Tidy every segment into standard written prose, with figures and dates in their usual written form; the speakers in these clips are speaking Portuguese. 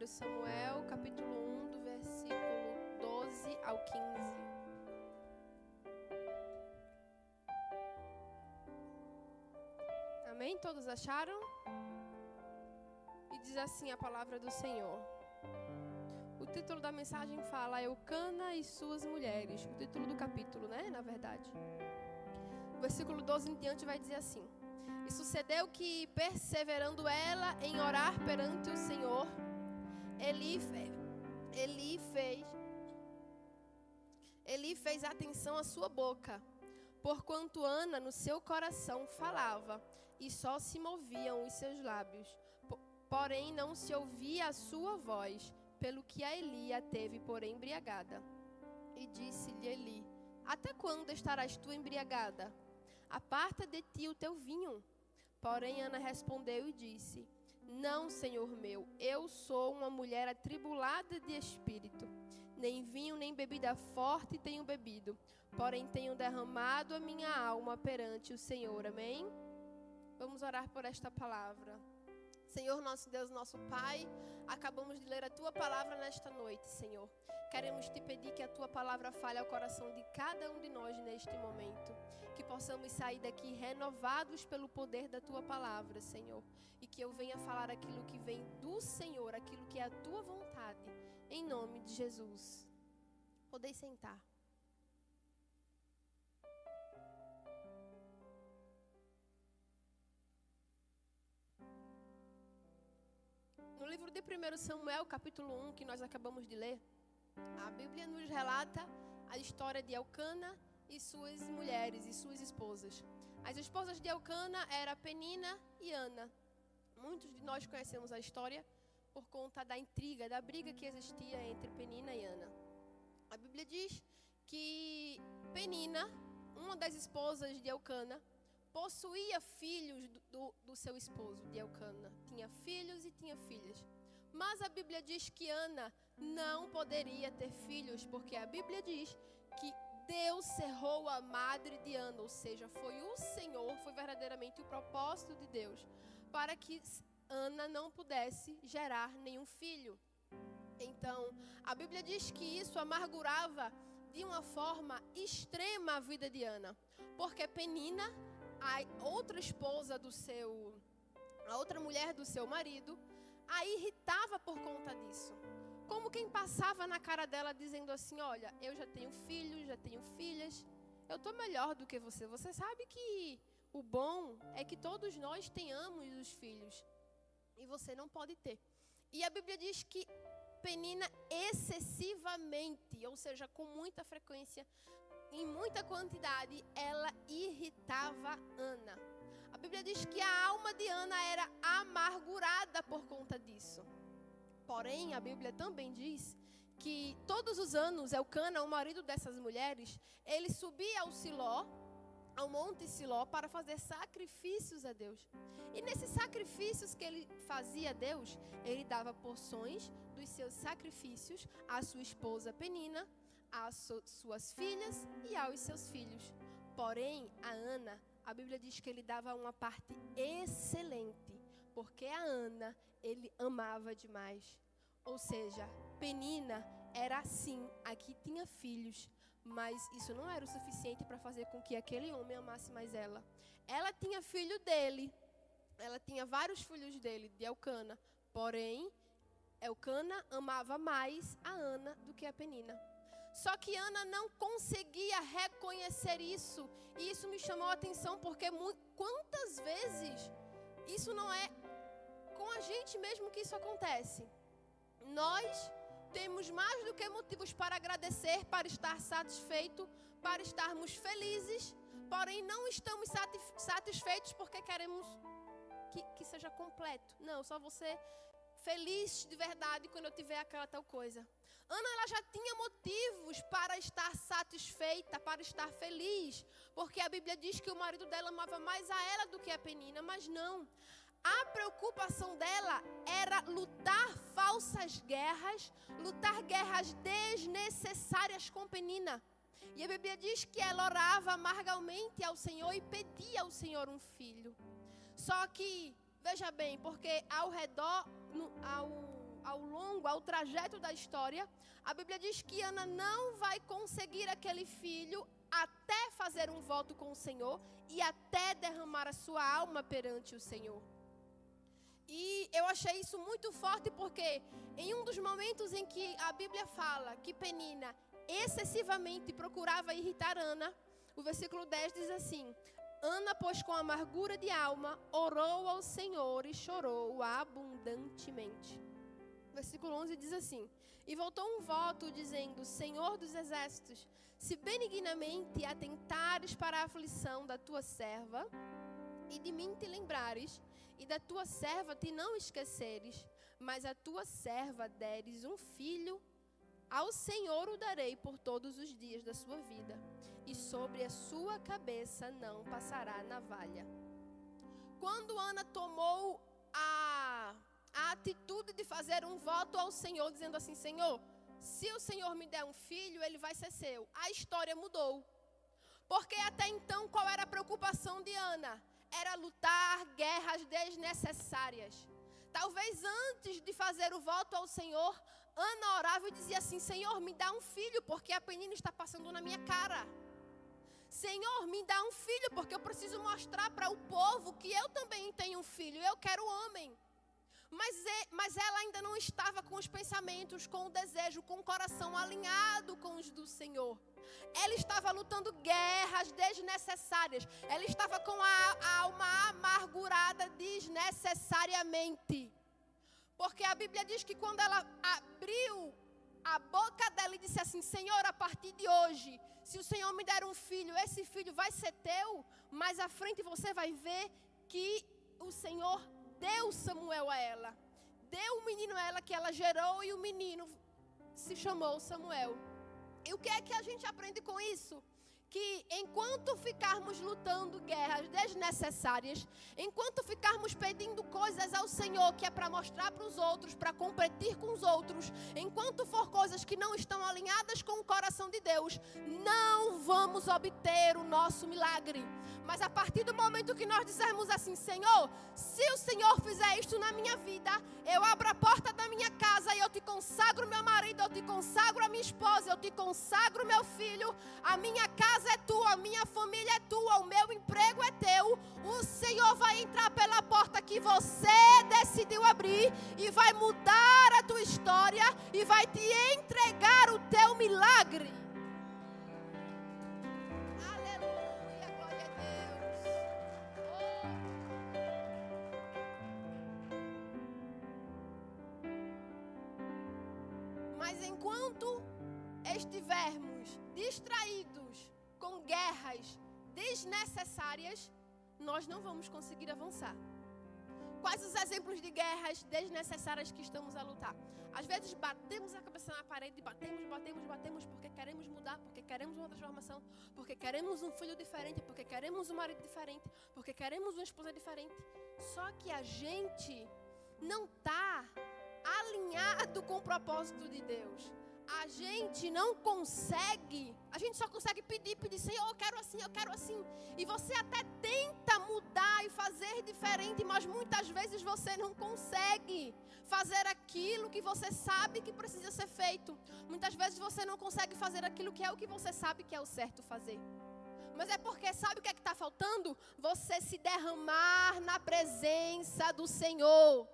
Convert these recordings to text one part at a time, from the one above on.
Samuel, capítulo 1, do versículo 12 ao 15. Amém? Todos acharam? E diz assim a palavra do Senhor. O título da mensagem fala Eucana e suas mulheres. O título do capítulo, né? Na verdade. O versículo 12 em diante vai dizer assim: E sucedeu que, perseverando ela em orar perante o Senhor, Eli fez atenção à sua boca, porquanto Ana no seu coração falava, e só se moviam os seus lábios. Porém não se ouvia a sua voz, pelo que a Eli a teve por embriagada. E disse-lhe Eli: Até quando estarás tu embriagada? Aparta de ti o teu vinho. Porém Ana respondeu e disse: Não, Senhor meu, eu sou uma mulher atribulada de espírito. Nem vinho nem bebida forte tenho bebido, porém tenho derramado a minha alma perante o Senhor. Amém? Vamos orar por esta palavra. Senhor, nosso Deus, nosso Pai, acabamos de ler a Tua palavra nesta noite, Senhor. Queremos Te pedir que a Tua palavra fale ao coração de cada um de nós neste momento. Que possamos sair daqui renovados pelo poder da Tua palavra, Senhor. E que eu venha falar aquilo que vem do Senhor, aquilo que é a Tua vontade. Em nome de Jesus. Podeis sentar. No livro de 1 Samuel, capítulo 1, que nós acabamos de ler, a Bíblia nos relata a história de Eucana e suas mulheres e suas esposas. As esposas de Eucana eram Penina e Ana. Muitos de nós conhecemos a história por conta da intriga, da briga que existia entre Penina e Ana. A Bíblia diz que Penina, uma das esposas de Eucana, possuía filhos do seu esposo, de Eucana. Tinha filhos e tinha filhas. Mas a Bíblia diz que Ana não poderia ter filhos, porque a Bíblia diz que Deus cerrou a madre de Ana, ou seja, foi o Senhor, foi verdadeiramente o propósito de Deus, para que Ana não pudesse gerar nenhum filho. Então, a Bíblia diz que isso amargurava de uma forma extrema a vida de Ana, porque Penina, a outra mulher do seu marido, a irritava por conta disso. Como quem passava na cara dela dizendo assim: olha, eu já tenho filhos, já tenho filhas, eu estou melhor do que você. Você sabe que o bom é que todos nós tenhamos os filhos e você não pode ter. E a Bíblia diz que Penina excessivamente, ou seja, com muita frequência, em muita quantidade, ela irritava Ana. A Bíblia diz que a alma de Ana era amargurada por conta disso. Porém, a Bíblia também diz que todos os anos, Eucana, o marido dessas mulheres, ele subia ao Siló, ao monte Siló, para fazer sacrifícios a Deus. E nesses sacrifícios que ele fazia a Deus, ele dava porções dos seus sacrifícios à sua esposa Penina, às suas filhas e aos seus filhos. Porém, a Ana, a Bíblia diz que ele dava uma parte excelente, porque a Ana, ele amava demais. Ou seja, Penina era assim, a que tinha filhos, mas isso não era o suficiente para fazer com que aquele homem amasse mais ela. Ela tinha filho dele, ela tinha vários filhos dele, de Eucana, porém, Eucana amava mais a Ana do que a Penina. Só que Ana não conseguia reconhecer isso. E isso me chamou a atenção porque quantas vezes isso não é com a gente mesmo que isso acontece. Nós temos mais do que motivos para agradecer, para estar satisfeito, para estarmos felizes. Porém não estamos satisfeitos porque queremos que seja completo. Não, só você feliz de verdade quando eu tiver aquela tal coisa. Ana, ela já tinha motivos para estar satisfeita, para estar feliz, porque a Bíblia diz que o marido dela amava mais a ela do que a Penina, mas não. A preocupação dela era lutar falsas guerras, lutar guerras desnecessárias com Penina. E a Bíblia diz que ela orava amargamente ao Senhor e pedia ao Senhor um filho. Só que, veja bem, porque ao redor, ao trajeto da história, a Bíblia diz que Ana não vai conseguir aquele filho até fazer um voto com o Senhor e até derramar a sua alma perante o Senhor. E eu achei isso muito forte porque em um dos momentos em que a Bíblia fala que Penina excessivamente procurava irritar Ana, o versículo 10 diz assim: Ana, pois com amargura de alma, orou ao Senhor e chorou abundantemente. Versículo 11 diz assim: E voltou um voto dizendo: Senhor dos exércitos, se benignamente atentares para a aflição da tua serva, e de mim te lembrares, e da tua serva te não esqueceres, mas a tua serva deres um filho, ao Senhor o darei por todos os dias da sua vida, e sobre a sua cabeça não passará navalha. Quando Ana tomou a atitude de fazer um voto ao Senhor, dizendo assim: Senhor, se o Senhor me der um filho, ele vai ser seu. A história mudou. Porque até então, qual era a preocupação de Ana? Era lutar guerras desnecessárias. Talvez antes de fazer o voto ao Senhor, Ana orava e dizia assim: Senhor, me dá um filho, porque a Penina está passando na minha cara. Senhor, me dá um filho, porque eu preciso mostrar para o povo que eu também tenho um filho, eu quero homem. Mas ela ainda não estava com os pensamentos, com o desejo, com o coração alinhado com os do Senhor. Ela estava lutando guerras desnecessárias. Ela estava com a alma amargurada desnecessariamente. Porque a Bíblia diz que quando ela abriu a boca dela e disse assim: Senhor, a partir de hoje, se o Senhor me der um filho, esse filho vai ser teu. Mais à frente você vai ver que o Senhor deu Samuel a ela. Deu o menino a ela, que ela gerou, e o menino se chamou Samuel. E o que é que a gente aprende com isso? Que enquanto ficarmos lutando guerras desnecessárias, enquanto ficarmos pedindo coisas ao Senhor que é para mostrar para os outros, para competir com os outros, enquanto for coisas que não estão alinhadas com o coração de Deus, não vamos obter o nosso milagre. Mas a partir do momento que nós dissermos assim: Senhor, se o Senhor fizer isto na minha vida, eu abro a porta da minha casa e eu te consagro meu marido, eu te consagro a minha esposa, eu te consagro meu filho, a minha casa é tua, a minha família é tua, o meu emprego é teu. O Senhor vai entrar pela porta que você decidiu abrir e vai mudar a tua história e vai te entregar o teu milagre. Aleluia, glória a Deus. Mas enquanto estivermos distraídos com guerras desnecessárias, nós não vamos conseguir avançar. Quais os exemplos de guerras desnecessárias que estamos a lutar? Às vezes batemos a cabeça na parede, batemos, porque queremos mudar, porque queremos uma transformação, porque queremos um filho diferente, porque queremos um marido diferente, porque queremos uma esposa diferente. Só que a gente não está alinhado com o propósito de Deus. A gente não consegue, a gente só consegue pedir, Senhor, eu quero assim. E você até tenta mudar e fazer diferente, mas muitas vezes você não consegue fazer aquilo que você sabe que precisa ser feito. Muitas vezes você não consegue fazer aquilo que é o que você sabe que é o certo fazer. Mas é porque sabe o que é que está faltando? Você se derramar na presença do Senhor.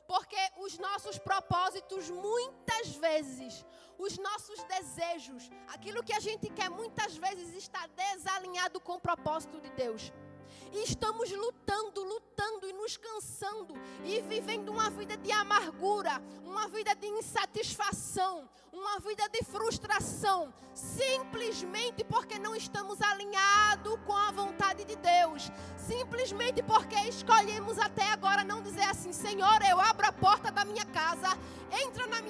Porque os nossos propósitos, muitas vezes, os nossos desejos, aquilo que a gente quer, muitas vezes está desalinhado com o propósito de Deus. E estamos lutando e nos cansando e vivendo uma vida de amargura, uma vida de insatisfação, uma vida de frustração, simplesmente porque não estamos alinhados com a vontade de Deus, simplesmente porque escolhemos até agora não dizer assim: Senhor, eu abro a porta da minha casa, entra na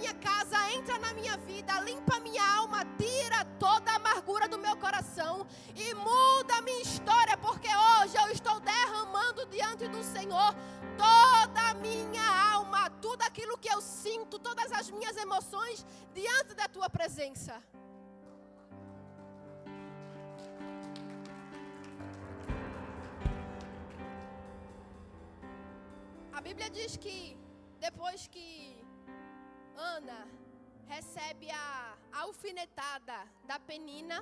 minha vida, limpa a minha alma, tira toda a amargura do meu coração e muda a minha história, porque hoje eu estou derramando diante do Senhor toda a minha alma, tudo aquilo que eu sinto, todas as minhas emoções diante da tua presença. A Bíblia diz que depois que Ana recebe a alfinetada da Penina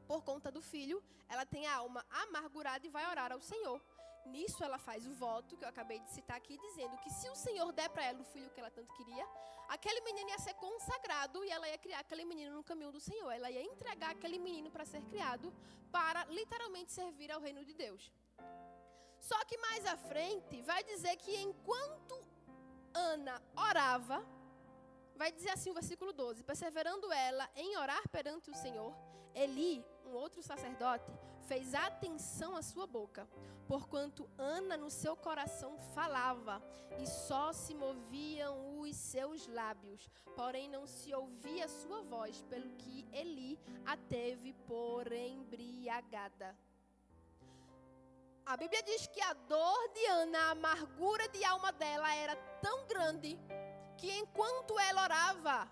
por conta do filho, ela tem a alma amargurada e vai orar ao Senhor. Nisso ela faz o voto, que eu acabei de citar aqui, dizendo que se o Senhor der para ela o filho que ela tanto queria, aquele menino ia ser consagrado e ela ia criar aquele menino no caminho do Senhor. Ela ia entregar aquele menino para ser criado, para literalmente servir ao reino de Deus. Só que mais à frente, vai dizer que enquanto Ana orava, vai dizer assim o versículo 12, perseverando ela em orar perante o Senhor, Eli, um outro sacerdote, fez atenção à sua boca, porquanto Ana no seu coração falava, e só se moviam os seus lábios, porém não se ouvia a sua voz, pelo que Eli a teve por embriagada. A Bíblia diz que a dor de Ana, a amargura de alma dela era tão grande, que enquanto ela orava,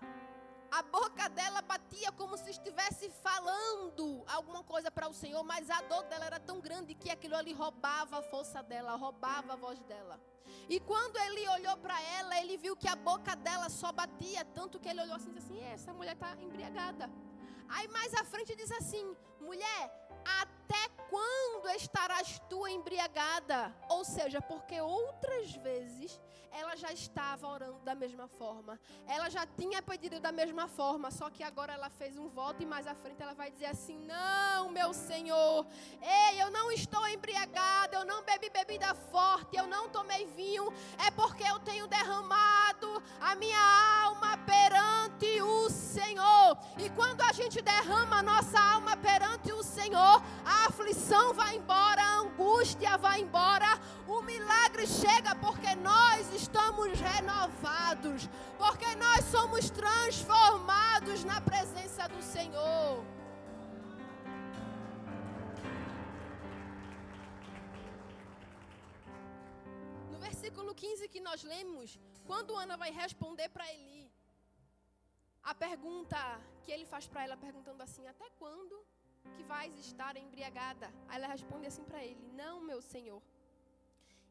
a boca dela batia como se estivesse falando alguma coisa para o Senhor, mas a dor dela era tão grande que aquilo ali roubava a força dela, roubava a voz dela. E quando ele olhou para ela, ele viu que a boca dela só batia, tanto que ele olhou assim e disse assim, essa mulher está embriagada. Aí mais à frente diz assim, mulher, até quando estarás tu embriagada? Ou seja, porque outras vezes ela já estava orando da mesma forma. Ela já tinha pedido da mesma forma, só que agora ela fez um voto e mais à frente ela vai dizer assim, não, meu Senhor, ei, eu não estou embriagada, eu não bebi bebida forte, eu não tomei vinho, é porque eu tenho derramado a minha alma perante o Senhor. E quando a gente derrama a nossa alma perante o Senhor, a aflição vai embora, a angústia vai embora, o milagre chega porque nós estamos renovados, porque nós somos transformados na presença do Senhor. No versículo 15 que nós lemos, quando Ana vai responder para Eli, a pergunta que ele faz para ela, perguntando assim, até quando que vais estar embriagada? Aí ela responde assim para ele, não, meu Senhor,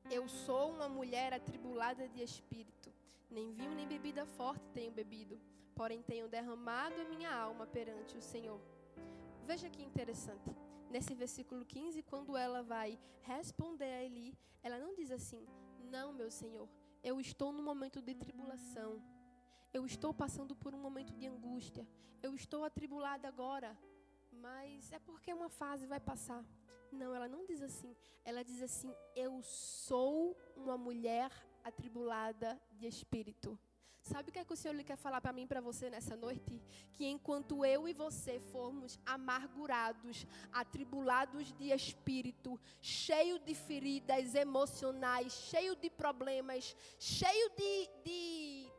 eu sou uma mulher atribulada de espírito, nem vinho nem bebida forte tenho bebido, porém tenho derramado a minha alma perante o Senhor. Veja que interessante, nesse versículo 15, quando ela vai responder a Eli, ela não diz assim, não, meu Senhor, eu estou num momento de tribulação, eu estou passando por um momento de angústia, eu estou atribulada agora, mas é porque uma fase vai passar. Não, ela não diz assim. Ela diz assim, eu sou uma mulher atribulada de espírito. Sabe o que é que o Senhor quer falar para mim e para você nessa noite? Que enquanto eu e você formos amargurados, atribulados de espírito, cheio de feridas emocionais, cheio de problemas, cheio de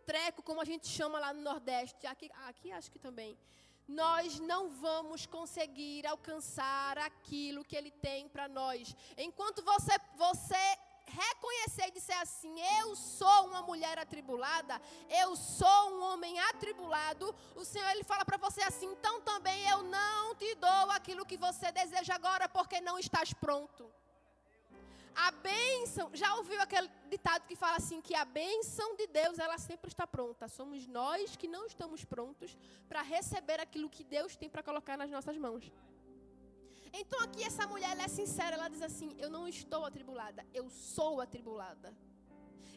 treco, como a gente chama lá no Nordeste, aqui acho que também, nós não vamos conseguir alcançar aquilo que Ele tem para nós. Enquanto você reconhecer e disser assim, eu sou uma mulher atribulada, eu sou um homem atribulado, o Senhor Ele fala para você assim, então também eu não te dou aquilo que você deseja agora, porque não estás pronto. A bênção, já ouviu aquele ditado que fala assim, que a bênção de Deus, ela sempre está pronta. Somos nós que não estamos prontos para receber aquilo que Deus tem para colocar nas nossas mãos. Então aqui essa mulher, ela é sincera, ela diz assim, eu não estou atribulada, eu sou atribulada.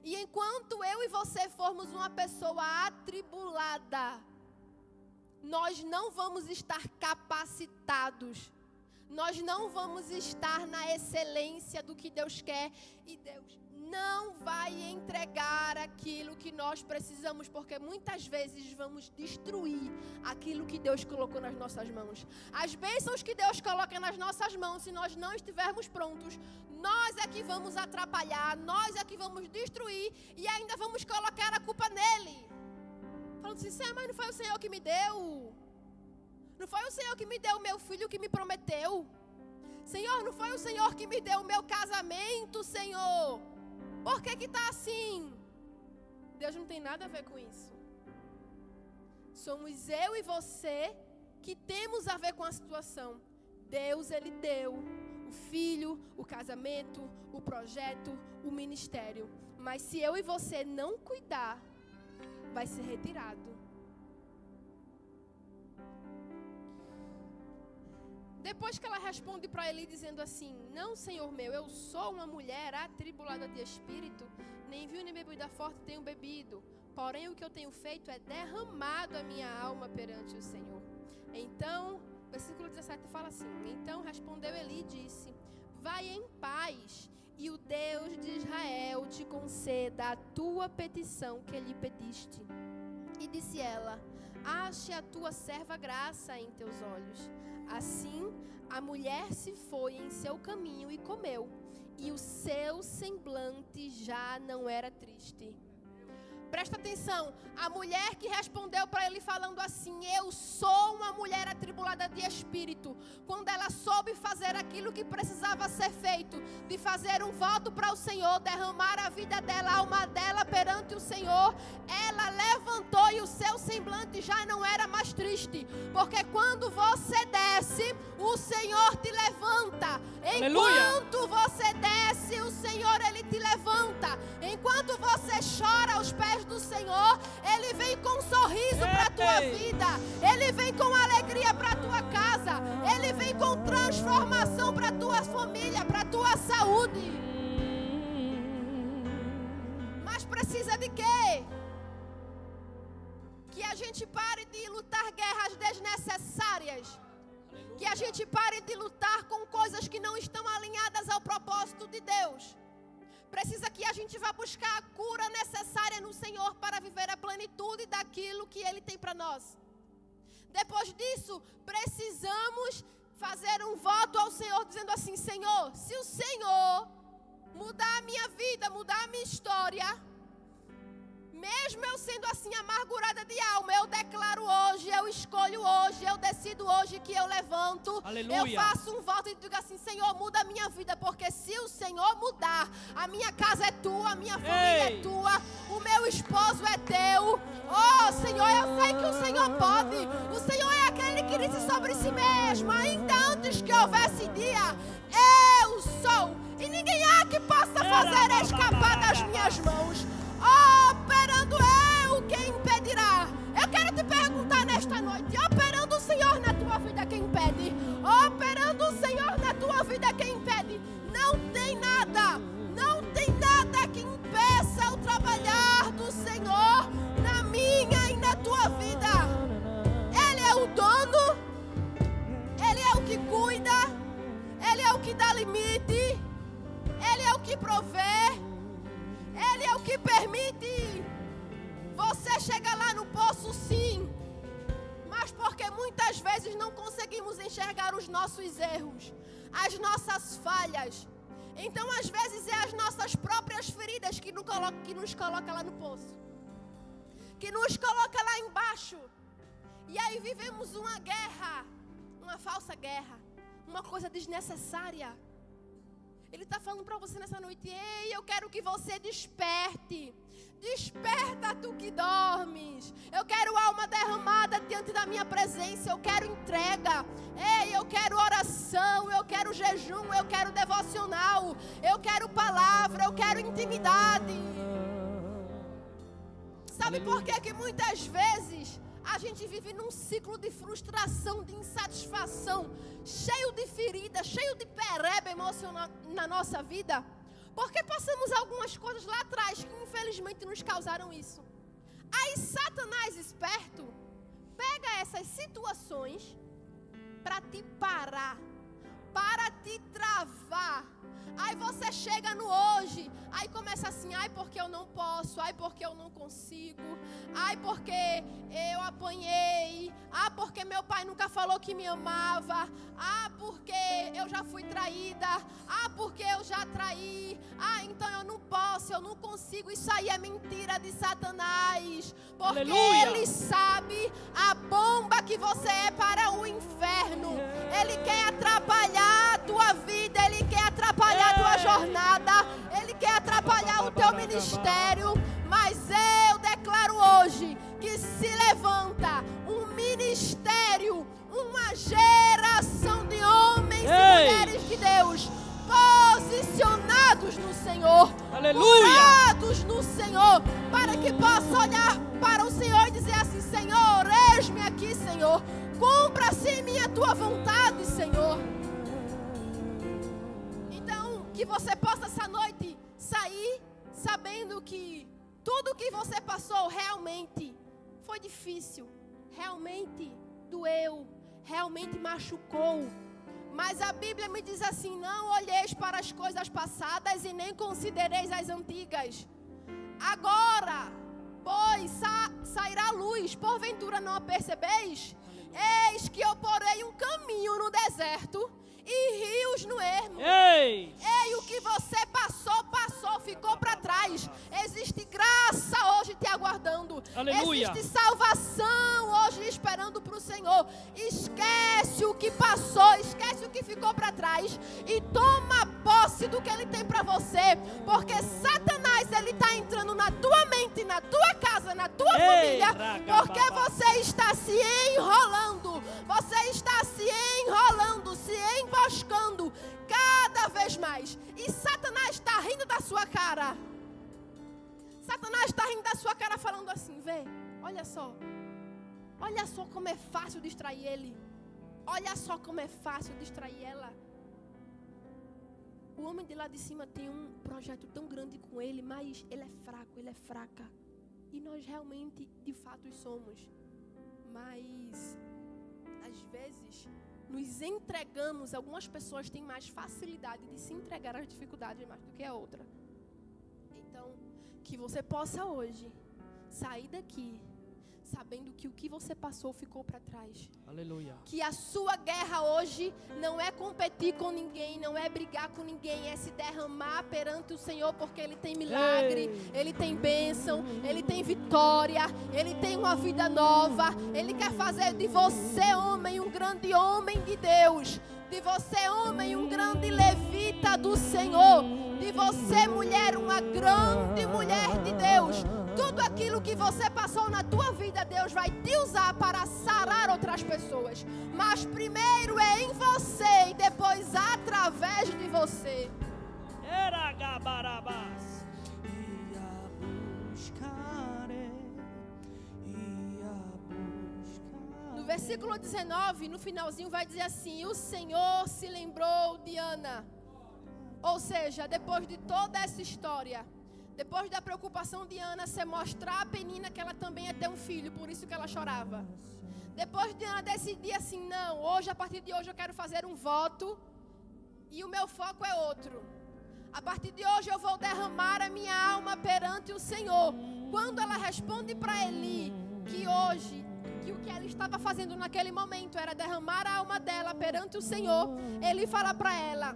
E enquanto eu e você formos uma pessoa atribulada, nós não vamos estar capacitados, nós não vamos estar na excelência do que Deus quer e Deus não vai entregar aquilo que nós precisamos, porque muitas vezes vamos destruir aquilo que Deus colocou nas nossas mãos. As bênçãos que Deus coloca nas nossas mãos, se nós não estivermos prontos, nós é que vamos atrapalhar, nós é que vamos destruir e ainda vamos colocar a culpa nele. Falando assim, Senhor, mas não foi o Senhor que me deu? Não foi o Senhor que me deu o meu filho que me prometeu? Senhor, não foi o Senhor que me deu o meu casamento, Senhor? Por que está assim? Deus não tem nada a ver com isso. Somos eu e você que temos a ver com a situação. Deus, Ele deu o filho, o casamento, o projeto, o ministério. Mas se eu e você não cuidar, vai ser retirado. Depois que ela responde para ele dizendo assim: não, Senhor meu, eu sou uma mulher atribulada de espírito, nem vinho nem bebida forte tenho bebido, porém o que eu tenho feito é derramado a minha alma perante o Senhor. Então, versículo 17 fala assim: então respondeu Eli e disse: vai em paz, e o Deus de Israel te conceda a tua petição que lhe pediste. E disse ela: ache a tua serva graça em teus olhos. Assim, a mulher se foi em seu caminho e comeu, e o seu semblante já não era triste. Presta atenção, a mulher que respondeu para ele falando assim: eu sou uma mulher atribulada de espírito. Quando ela soube fazer aquilo que precisava ser feito, de fazer um voto para o Senhor, derramar a vida dela, a alma dela perante o Senhor, ela levantou e o seu semblante já não era mais triste. Porque quando você desce, o Senhor te levanta. Enquanto você desce, o Senhor, Ele te levanta. Enquanto você chora aos pés do Senhor, Ele vem com um sorriso para a tua vida. Ele vem com alegria para a tua casa. Ele vem com transformação para a tua família, para a tua saúde. Mas precisa de quê? Que a gente pare de lutar guerras desnecessárias. Que a gente pare de lutar com coisas que não estão alinhadas ao propósito de Deus. Precisa que a gente vá buscar a cura necessária no Senhor para viver a plenitude daquilo que Ele tem para nós. Depois disso, precisamos fazer um voto ao Senhor, dizendo assim: Senhor, se o Senhor mudar a minha vida, mudar a minha história, mesmo eu sendo assim amargurada de alma, eu declaro hoje, eu escolho hoje, eu decido hoje que eu levanto. Aleluia. Eu faço um voto e digo assim: Senhor, muda a minha vida, porque se o Senhor mudar, a minha casa é tua, a minha família é tua, o meu esposo é teu. Oh Senhor, eu sei que o Senhor pode. O Senhor é aquele que disse sobre si mesmo: ainda antes que houvesse dia, eu sou, e ninguém há que possa fazer escapar das minhas mãos. Operando eu, quem impedirá? Eu quero te perguntar nesta noite: operando o Senhor na tua vida, quem impede? Operando o Senhor na tua vida, quem impede? Não tem nada que impeça o trabalhar do Senhor na minha e na tua vida. Ele é o dono, Ele é o que cuida, Ele é o que dá limite, Ele é o que provê, Ele é o que permite você chegar lá no poço, sim. Mas porque muitas vezes não conseguimos enxergar os nossos erros, as nossas falhas. Então, às vezes, é as nossas próprias feridas que nos coloca lá no poço, que nos coloca lá embaixo. E aí vivemos uma guerra, uma falsa guerra, uma coisa desnecessária. Ele está falando para você nessa noite: ei, eu quero que você desperte. Desperta tu que dormes. Eu quero alma derramada diante da minha presença. Eu quero entrega. Ei, eu quero oração. Eu quero jejum. Eu quero devocional. Eu quero palavra. Eu quero intimidade. Sabe por que muitas vezes a gente vive num ciclo de frustração, de insatisfação, cheio de feridas, cheio de pereba emocional na nossa vida? Porque passamos algumas coisas lá atrás que infelizmente nos causaram isso. Aí Satanás, esperto, pega essas situações para te parar, para te travar. Aí você chega no hoje, aí começa assim: ai, porque eu não posso, ai, porque eu não consigo, ai, porque eu apanhei, ah, porque meu pai nunca falou que me amava, ah, porque eu já fui traída, ah, porque eu já traí, ah, então eu não posso, eu não consigo. Isso aí é mentira de Satanás, porque Aleluia. Ele sabe a bomba que você é para o inferno. Ele quer atrapalhar a tua vida, ele quer atrapalhar a tua jornada, ele quer atrapalhar o teu ministério. Mas eu declaro hoje que se levanta um ministério, uma geração de homens e mulheres de Deus posicionados no Senhor, Aleluia. curados no Senhor, para que possa olhar para o Senhor e dizer assim: Senhor, eis-me aqui, Senhor, cumpra-se em mim a tua vontade, Senhor. Então, que você possa essa noite sair sabendo que tudo que você passou realmente foi difícil, realmente doeu, realmente machucou. Mas a Bíblia me diz assim: não olheis para as coisas passadas e nem considereis as antigas. Agora, pois, sairá a luz, porventura não a percebeis? Eis que eu porei um caminho no deserto e rios no ermo. Ei, o que você passou, ficou para trás. Existe graça hoje te aguardando. Aleluia. Existe salvação hoje esperando para o Senhor. Esquece o que passou, esquece o que ficou para trás e toma posse do que Ele tem para você. Porque Satanás, ele está entrando na tua mente, na tua casa, na tua família. Porque você está se enrolando. Você está se enrolando, se emboscando cada vez mais. E Satanás está rindo da sua cara. Satanás está rindo da sua cara falando assim: vê, olha só. Olha só como é fácil distrair ele. Olha só como é fácil distrair ela. O homem de lá de cima tem um projeto tão grande com ele, mas ele é fraco, ele é fraca. E nós realmente, de fato, somos. Mas, às vezes, nos entregamos. Algumas pessoas têm mais facilidade de se entregar às dificuldades mais do que a outra. Então, que você possa hoje sair daqui sabendo que o que você passou ficou para trás. Aleluia. Que a sua guerra hoje não é competir com ninguém, não é brigar com ninguém, é se derramar perante o Senhor, porque Ele tem milagre, Ele tem bênção, Ele tem vitória, Ele tem uma vida nova. Ele quer fazer de você, homem, um grande homem de Deus. De você, homem, um grande levita do Senhor. De você, mulher, uma grande mulher de Deus. Tudo aquilo que você passou na tua vida, Deus vai te usar para sarar outras pessoas. Mas primeiro é em você e depois através de você. Era gabarabás. No versículo 19, no finalzinho vai dizer assim: o Senhor se lembrou de Ana. Ou seja, depois de toda essa história, depois da preocupação de Ana ser mostrar a Penina que ela também ia ter um filho, por isso que ela chorava. Depois de Ana decidir assim: não, hoje, a partir de hoje eu quero fazer um voto e o meu foco é outro. A partir de hoje eu vou derramar a minha alma perante o Senhor. Quando ela responde para Eli que hoje, que o que ela estava fazendo naquele momento era derramar a alma dela perante o Senhor, Ele fala para ela: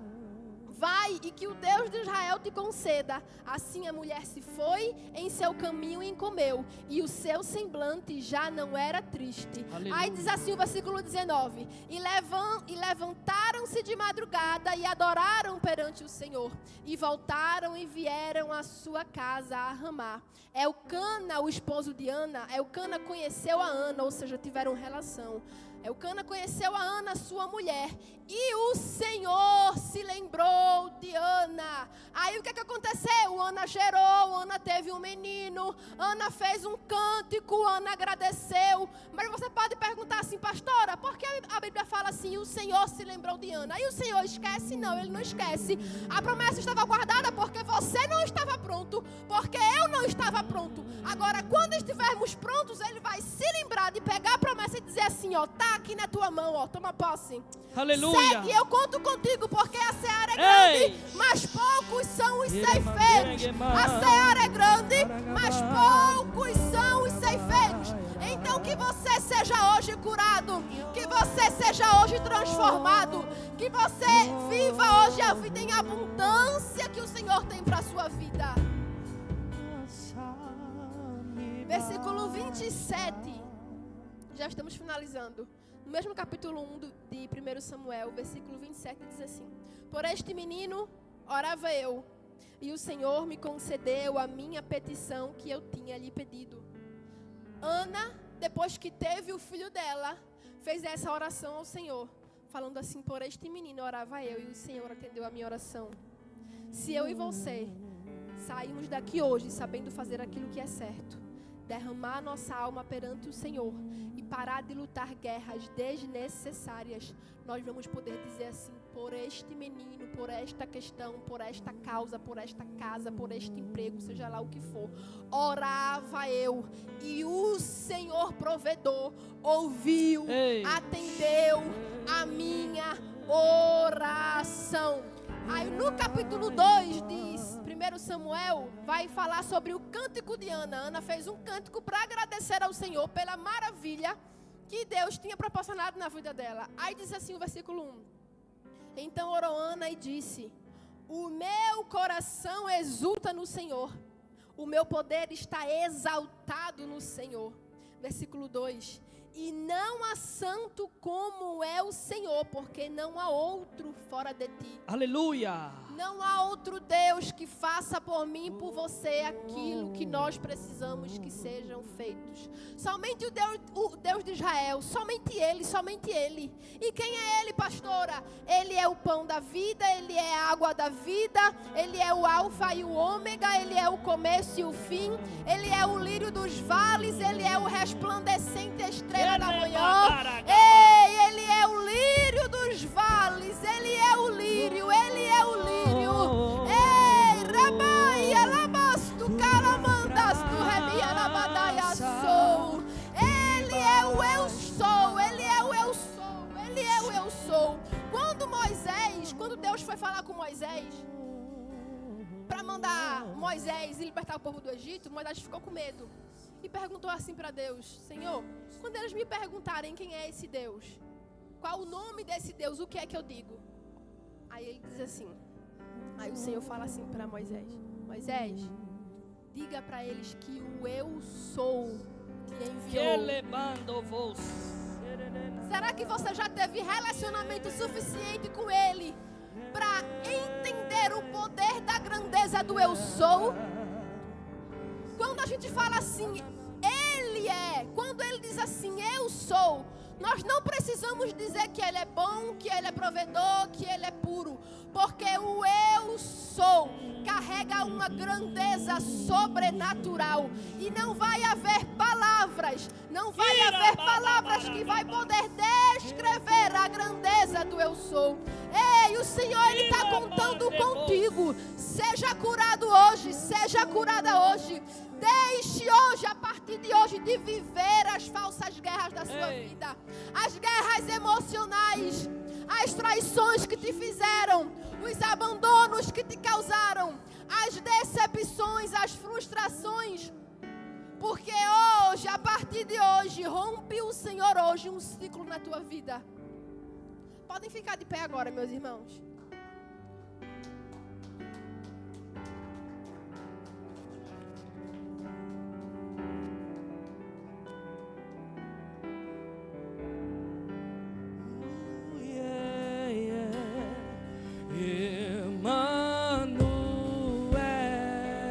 vai e que o Deus de Israel te conceda. Assim a mulher se foi em seu caminho e comeu, e o seu semblante já não era triste. Aleluia. Aí diz assim o versículo 19: e levantaram-se de madrugada e adoraram perante o Senhor, e voltaram e vieram à sua casa a Ramá. Elcana, o esposo de Ana, Elcana conheceu a Ana, ou seja, tiveram relação. Elcana conheceu a Ana, sua mulher, e o Senhor se lembrou de Ana. Aí o que aconteceu? Ana gerou, Ana teve um menino, Ana fez um cântico, Ana agradeceu. Mas você pode perguntar assim: pastora, por que a Bíblia fala assim, o Senhor se lembrou de Ana? E o Senhor esquece? Não, Ele não esquece. A promessa estava guardada porque você não estava pronto, porque eu não estava pronto. Agora, quando estivermos prontos, Ele vai se lembrar de pegar a promessa e dizer assim: ó, tá aqui na tua mão, ó, toma posse. Aleluia. Segue, eu conto contigo, porque a seara é grande, Ei. mas poucos são os ceifeiros. A seara é grande, mas poucos são os ceifeiros. Então que você seja hoje curado, que você seja hoje transformado, que você viva hoje a vida em abundância que o Senhor tem para a sua vida. Versículo 27. Já estamos finalizando. No mesmo capítulo 1 de 1 Samuel, versículo 27, diz assim: por este menino orava eu, e o Senhor me concedeu a minha petição que eu tinha lhe pedido. Ana, depois que teve o filho dela, fez essa oração ao Senhor, falando assim: por este menino orava eu, e o Senhor atendeu a minha oração. Se eu e você saímos daqui hoje sabendo fazer aquilo que é certo, derramar nossa alma perante o Senhor e parar de lutar guerras desnecessárias, nós vamos poder dizer assim: por este menino, por esta questão, por esta causa, por esta casa, por este emprego, seja lá o que for, orava eu e o Senhor provedor ouviu, atendeu a minha oração. Aí no capítulo 2 diz, 1 Samuel vai falar sobre o cântico de Ana. Ana fez um cântico para agradecer ao Senhor pela maravilha que Deus tinha proporcionado na vida dela. Aí diz assim o versículo 1. Então orou Ana e disse: o meu coração exulta no Senhor, o meu poder está exaltado no Senhor. Versículo 2. E não há santo como é o Senhor, porque não há outro fora de ti. Aleluia. Não há outro Deus que faça por mim e por você aquilo que nós precisamos que sejam feitos. Somente o Deus de Israel, somente Ele. E quem é Ele, pastora? Ele é o pão da vida, Ele é a água da vida, Ele é o alfa e o ômega, Ele é o começo e o fim, Ele é o lírio dos vales, Ele é o resplandecente estrela da manhã. Ei, Ele é o lírio dos vales, Ele é o lírio, Ele é o lírio. Ei, Rabai, Alabasto, Caramandasto, Remia, Nabadaia, sou. Ele é o eu sou, Ele é o eu sou, Ele é o eu sou. Quando Deus foi falar com Moisés, para mandar Moisés e libertar o povo do Egito, Moisés ficou com medo. E perguntou assim para Deus: Senhor, quando eles me perguntarem quem é esse Deus, qual o nome desse Deus, o que é que eu digo? Aí ele diz assim, aí o Senhor fala assim para Moisés: Moisés, diga para eles que o eu sou te enviou. Será que você já teve relacionamento suficiente com Ele para entender o poder da grandeza do eu sou? Quando a gente fala assim, Ele é, quando Ele diz assim, eu sou, nós não precisamos dizer que Ele é bom, que Ele é provedor, que Ele é puro, porque o eu sou carrega uma grandeza sobrenatural e não vai haver palavras, que vai poder descrever a grandeza do eu sou. Ei, o Senhor, Ele está contando contigo. Seja curado hoje, seja curada hoje. Deixe hoje, a partir de hoje, de viver as falsas guerras da sua vida. As guerras emocionais, as traições que te fizeram, os abandonos que te causaram, as decepções, as frustrações. Porque hoje, a partir de hoje, rompe o Senhor hoje um ciclo na tua vida. Podem ficar de pé agora, meus irmãos.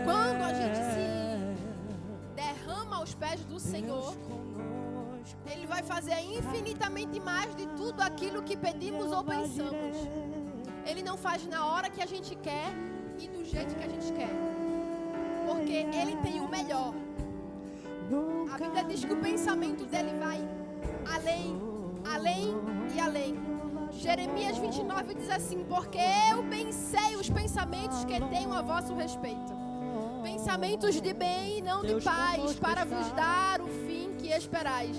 Quando a gente se derrama aos pés do Senhor, Ele vai fazer infinitamente mais de tudo aquilo que pedimos ou pensamos. Ele não faz na hora que a gente quer e do jeito que a gente quer, porque Ele tem o melhor. A Bíblia diz que o pensamento dele vai além, além e além. Jeremias 29 diz assim: porque eu pensei os pensamentos que tenho a vosso respeito, pensamentos de bem e não de paz, para vos dar o fim que esperais.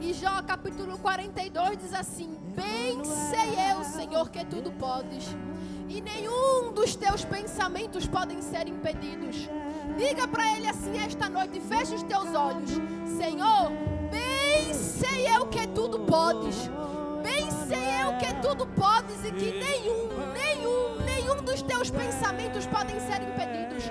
E Jó capítulo 42 diz assim: bem sei eu, Senhor, que tudo podes, e nenhum dos teus pensamentos podem ser impedidos. Diga para Ele assim esta noite, feche os teus olhos: Senhor, bem sei eu que tudo podes, bem sei eu que tudo podes, e que nenhum dos teus pensamentos podem ser impedidos.